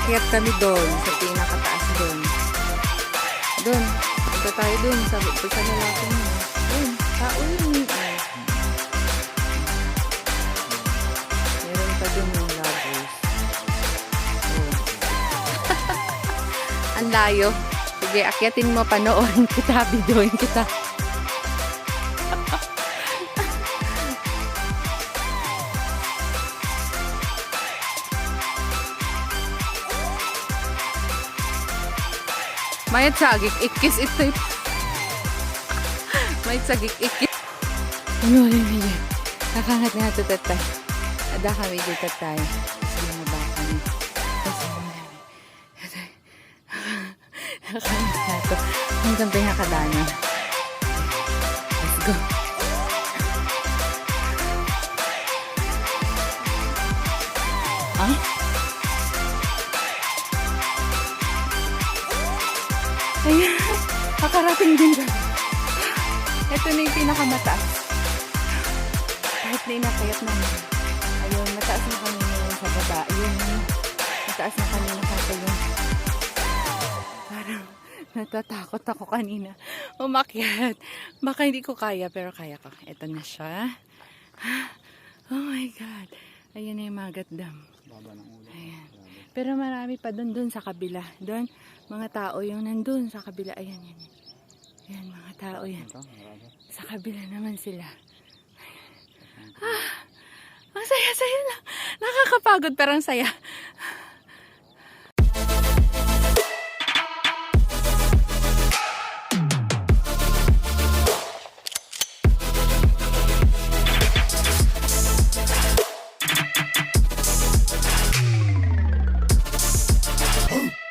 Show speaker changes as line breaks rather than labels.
Aakyat kami doon sa pinakataas doon. Doon. Punta tayo doon sa lalaki mo. Doon. Tao yun. Meron pa doon yung lovers. Oh. Ang layo. Sige, akyatin mo, panoorin kita, videoin kita. Mayat sagik, ikis ito. Mayat sagik, ikis. Ano rin niya? Nakangat nga ito tatay. Ada kami dito tatay. Sige na ba kami? Nakangat nga ito. Hanggang pinakadanan. Let's go. Ah? Ayan, pakarating din ka. Ito na yung pinakamataas. Kahit na inakayat namin. Ayun, mataas na kami ngayon sa baba. Ayun, mataas na kami nakatayon. Parang natatakot ako kanina. Umakyat. Baka hindi ko kaya, pero kaya ko. Ito na siya. Oh my God. Ayan na yung Magat Dam. Ayan. Pero marami pa doon sa kabila. Doon, mga tao yung nandun sa kabila. Ayan, yan. Ayan, mga tao yan. Sa kabila naman sila. Ah, ang saya-saya lang. Nakakapagod, pero ang saya.
Oh!